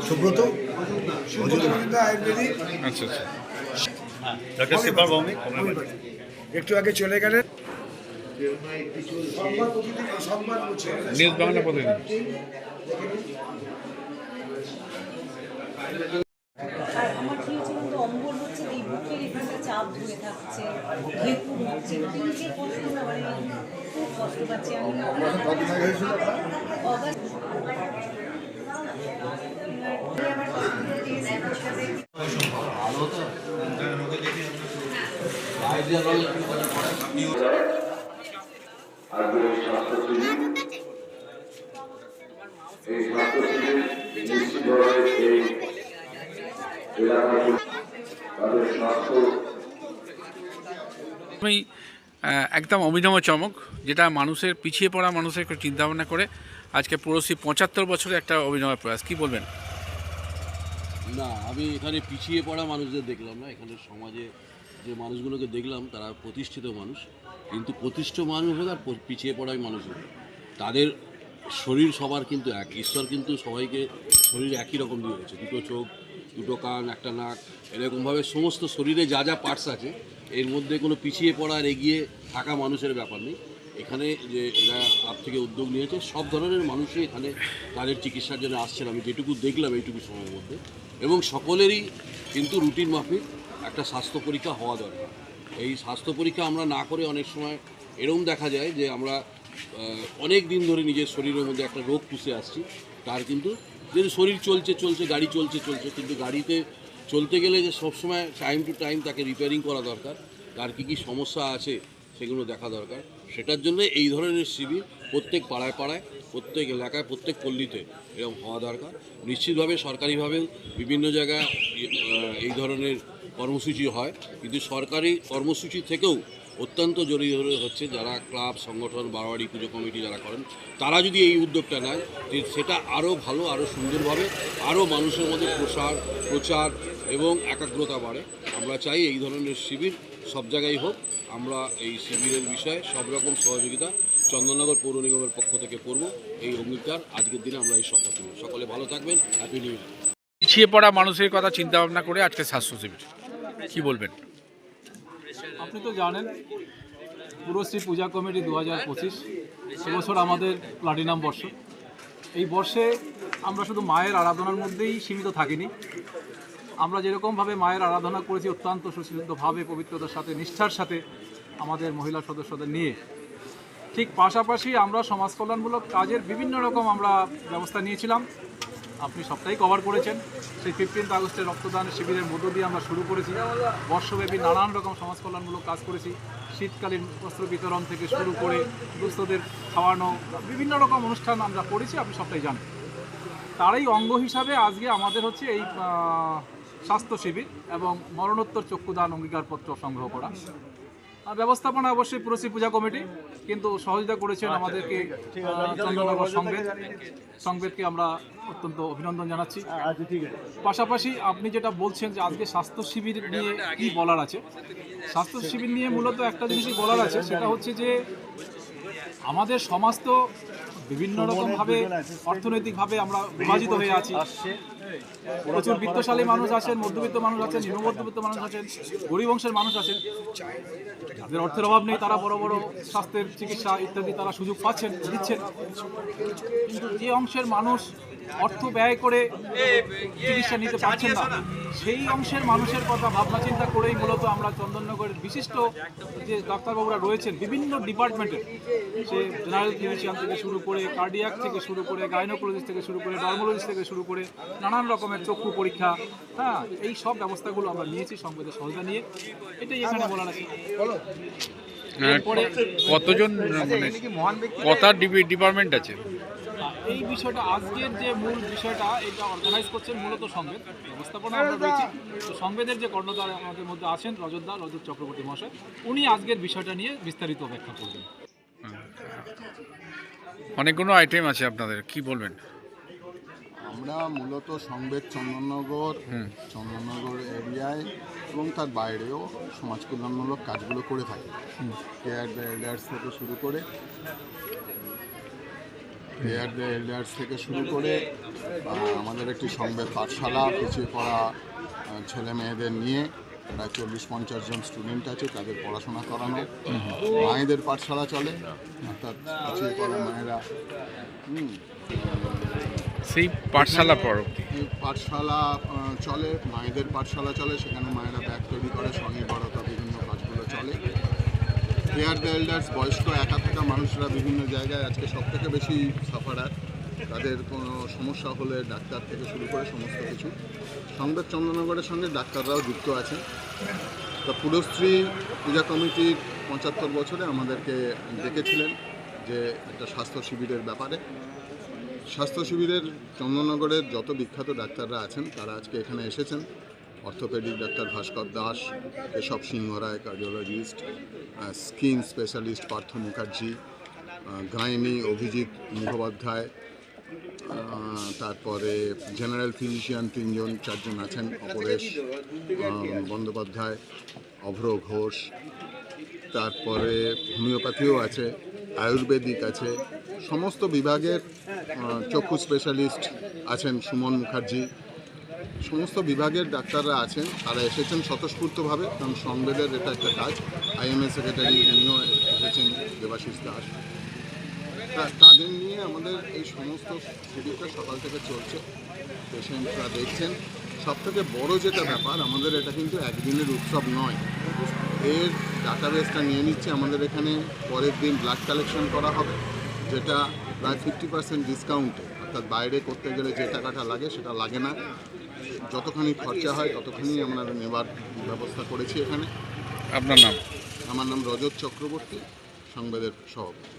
সুব্রত আয়ুর্বেদিক। আচ্ছা আচ্ছা, ডক্টর শিপার ভৌমিক একটু আগে চলে গেলেন নিউজ বাংলা প্রতিনিধি। আর আমার কি হচ্ছে বলতো, অম্বল হচ্ছে, এই বুকের এখানটা চাপ ধরে থাকছে, ভেকুর হচ্ছে, নিজের কষ্ট না, মানে খুব কষ্ট পাচ্ছি আমি। আমি একদম অভিনব চমক, যেটা মানুষের পিছিয়ে পড়া মানুষের একটু চিন্তাভাবনা করে আজকে পুরোসি ৭৫ বছরে একটা অভিনব প্রয়াস। কী বলবেন? না, আমি এখানে পিছিয়ে পড়া মানুষদের দেখলাম না। এখানে সমাজে যে মানুষগুলোকে দেখলাম তারা প্রতিষ্ঠিত মানুষ, কিন্তু প্রতিষ্ঠিত মানুষ হোক আর পিছিয়ে পড়াই মানুষ হোক, তাদের শরীর সবার কিন্তু এক। ঈশ্বর কিন্তু সবাইকে শরীর একই রকম দিয়ে হয়েছে, দুটো চোখ, দুটো কান, একটা নাক, এরকমভাবে সমস্ত শরীরে যা যা পার্টস আছে, এর মধ্যে কোনো পিছিয়ে পড়া আর এগিয়ে থাকা মানুষের ব্যাপার নেই। এখানে যে এরা ক্লাব থেকে উদ্যোগ নিয়েছে, সব ধরনের মানুষই এখানে তাদের চিকিৎসার জন্য আসছেন, আমি যেটুকু দেখলাম এইটুকু সময়ের মধ্যে। এবং সকলেরই কিন্তু রুটিন মাফিক একটা স্বাস্থ্য পরীক্ষা হওয়া দরকার। এই স্বাস্থ্য পরীক্ষা আমরা না করে অনেক সময় এরকম দেখা যায় যে আমরা অনেক দিন ধরে নিজের শরীরের মধ্যে একটা রোগ পুষে আসছি, তার কিন্তু যে শরীর চলছে, গাড়ি চলছে, কিন্তু গাড়িতে চলতে গেলে যে সবসময় টাইম টু টাইম তাকে রিপেয়ারিং করা দরকার, তার কী সমস্যা আছে সেগুলো দেখা দরকার। সেটার জন্য এই ধরনের শিবির প্রত্যেক পাড়ায় পাড়ায়, প্রত্যেক এলাকায়, প্রত্যেক পল্লীতে এরকম হওয়া দরকার। নিশ্চিতভাবে সরকারিভাবেও বিভিন্ন জায়গায় এই ধরনের কর্মসূচি হয়, কিন্তু সরকারি কর্মসূচি থেকেও অত্যন্ত জরুরি হচ্ছে যারা ক্লাব, সংগঠন, বারোয়ারি পুজো কমিটি যারা করেন, তারা যদি এই উদ্যোগটা নেয়, সেটা আরও ভালো, আরও সুন্দরভাবে, আরও মানুষের মধ্যে প্রচার এবং একাগ্রতা বাড়ে। আমরা চাই এই ধরনের শিবির সব জায়গায় হোক। আমরা এই শিবিরের বিষয়ে সব রকম সহযোগিতা চন্দননগর পৌর নিগমের পক্ষ থেকে করব, এই অঙ্গীকার আজকের দিনে আমরা এই শপথ নিই। সকলে ভালো থাকবেন, হ্যাপি নিউ ইয়ার। পিছিয়ে পড়া মানুষের কথা চিন্তা ভাবনা করে আজকে স্বাস্থ্য শিবির, কী বলবেন? আপনি তো জানেন পুরশ্রী পূজা কমিটি 2025 এবছর আমাদের প্লাটিনাম বর্ষ। এই বর্ষে আমরা শুধু মায়ের আরাধনার মধ্যেই সীমিত থাকিনি। আমরা যেরকমভাবে মায়ের আরাধনা করেছি অত্যন্ত সুশীলভাবে, পবিত্রতার সাথে, নিষ্ঠার সাথে আমাদের মহিলা সদস্যদের নিয়ে, ঠিক পাশাপাশি আমরা সমাজ কল্যাণমূলক কাজের বিভিন্ন রকম আমরা ব্যবস্থা নিয়েছিলাম। আপনি সবটাই কভার করেছেন। সেই 15 আগস্টের রক্তদান শিবিরের মধ্য দিয়ে আমরা শুরু করেছি। বর্ষব্যাপী নানান রকম সমাজ কল্যাণমূলক কাজ করেছি। শীতকালীন বস্ত্র বিতরণ থেকে শুরু করে দুস্থদের খাওয়ানো, বিভিন্ন রকম অনুষ্ঠান আমরা করেছি, আপনি সবটাই জানেন। তারই অঙ্গ হিসাবে আজকে আমাদের হচ্ছে এই স্বাস্থ্য শিবির এবং মরণোত্তর চক্ষুদান অঙ্গীকারপত্র সংগ্রহ করা। ব্যবস্থাপনা অবশ্যই পুরশ্রী পূজা কমিটি, কিন্তু সহযোগিতা করেছেন আমাদেরকে চন্দননগর সংবেদকে আমরা অত্যন্ত অভিনন্দন জানাচ্ছি। পাশাপাশি আপনি যেটা বলছেন যে আজকে স্বাস্থ্য শিবির নিয়ে কী বলার আছে, স্বাস্থ্য শিবির নিয়ে মূলত একটা জিনিসই বলার আছে, সেটা হচ্ছে যে আমাদের সমাজ তো বিভিন্ন রকমভাবে অর্থনৈতিকভাবে আমরা বিভাজিত হয়ে আছি। প্রচুর বিত্তশালী মানুষ আছেন, মধ্যবিত্ত মানুষ আছেন, নিম্নমধ্যবিত্ত মানুষ আছেন, গরিব অংশের মানুষ আছেন। যাদের অর্থের অভাব নেই তারা বড় বড় স্বাস্থ্যের চিকিৎসা ইত্যাদি তারা সুযোগ পাচ্ছেন, দিচ্ছেন। কিন্তু যে অংশের মানুষ অর্থ ব্যয় করে চিকিৎসা নিতে পারছেন না, সেই অংশের মানুষের কথা ভাবনা চিন্তা করেই মূলত আমরা চন্দননগরের বিশিষ্ট যে ডাক্তারবাবুরা রয়েছেন বিভিন্ন ডিপার্টমেন্টের, সে জেনারেল ফিজিশিয়ান থেকে শুরু করে কার্ডিয়াক থেকে শুরু করে গাইনোকোলজিস্ট থেকে শুরু করে ডার্মোলজিস্ট থেকে শুরু করে নানান রকমের চক্ষু পরীক্ষা, হ্যাঁ, এই সব ব্যবস্থাগুলো আমরা নিয়েছি সংবাদের সহায়তা নিয়ে। এটাই এখানে বলার আছে। এরপরে কতজন মানে কটা ডিপার্টমেন্ট আছে? এই বিষয়টা আজকের যে মূল বিষয়টা এটা অর্গানাইজ করছেন মূলত সংবেদ, ব্যবস্থাপনা আমরা রয়েছি। তো সংবেদের যে কর্ণধার আমাদের মধ্যে আছেন রজত চক্রবর্তী মহাশয়, উনি আজকের বিষয়টা নিয়ে বিস্তারিত ব্যাখ্যা করবেন। অনেকগুলো আইটেম আছে আপনাদের, কি বলবেন? আমরা মূলত সংবেদ চন্দননগর এরিয়ায় এবং তার বাইরেও সমাজ কল্যাণমূলক কাজগুলো করে থাকি। কেয়ার দ্য এল্ডার্স থেকে শুরু করে আমাদের একটি সংবেদ পাঠশালা, পিছিয়ে পড়া ছেলে মেয়েদের নিয়ে প্রায় 40-50 জন স্টুডেন্ট আছে, তাদের পড়াশোনা করানো। মায়েদের পাঠশালা চলে, অর্থাৎ পিছিয়ে পড়া মায়েরা সেই পাঠশালা পাঠশালা চলে, মায়েদের পাঠশালা চলে, সেখানে মায়েরা ব্যাগ তৈরি করে, স্বনির্ভরতা বিভিন্ন কাজগুলো চলে। কেয়ার দ্য এল্ডার্স বয়স্ক একা থাকা মানুষরা বিভিন্ন জায়গায় আজকে সব থেকে বেশি সাফারার, তাদের কোনো সমস্যা হলে ডাক্তার থেকে শুরু করে সমস্ত কিছু। সংবাদ চন্দননগরের সঙ্গে ডাক্তাররাও যুক্ত আছেন। তো পুরশ্রী পূজা কমিটির 75 বছরে আমাদেরকে ডেকেছিলেন যে একটা স্বাস্থ্য শিবিরের ব্যাপারে। স্বাস্থ্য শিবিরের চন্দননগরের যত বিখ্যাত ডাক্তাররা আছেন তারা আজকে এখানে এসেছেন। Orthopaedic doctor Bhaskar Das, Keshab Singha Roy cardiologist, skin specialist Partha Mukherjee, gynae Abhijit Mukhopadhyay, তারপরে জেনারেল ফিজিশিয়ান 3-4জন আছেন, অপরেশ বন্দ্যোপাধ্যায়, অভ্র ঘোষ, তারপরে হোমিওপ্যাথিও আছে, আয়ুর্বেদিক আছে, সমস্ত বিভাগের চক্ষু স্পেশালিস্ট আছেন, সুমন মুখার্জি, সমস্ত বিভাগের ডাক্তাররা আছেন। তারা এসেছেন স্বতঃস্ফূর্তভাবে, কারণ সংবেদের এটা একটা কাজ। আইএমএ সেক্রেটারি উনিও এসেছেন, দেবাশিস দাস। তাদের নিয়ে আমাদের এই সমস্ত শিবিরটা সকাল থেকে চলছে, পেশেন্টরা দেখছেন। সবথেকে বড় যেটা ব্যাপার, আমাদের এটা কিন্তু একদিনের উৎসব নয়, এর ডাটাবেসটা নিয়ে নিচ্ছে। আমাদের এখানে পরের দিন ব্লাড কালেকশন করা হবে, যেটা প্রায় 50% ডিসকাউন্টে, অর্থাৎ বাইরে করতে গেলে যে টাকাটা লাগে সেটা লাগে না, যতখানি খরচা হয় ততখানি আমরা নেবার ব্যবস্থা করেছি এখানে। আপনার নাম? আমার নাম রজত চক্রবর্তী, সংবাদের সভাপতি।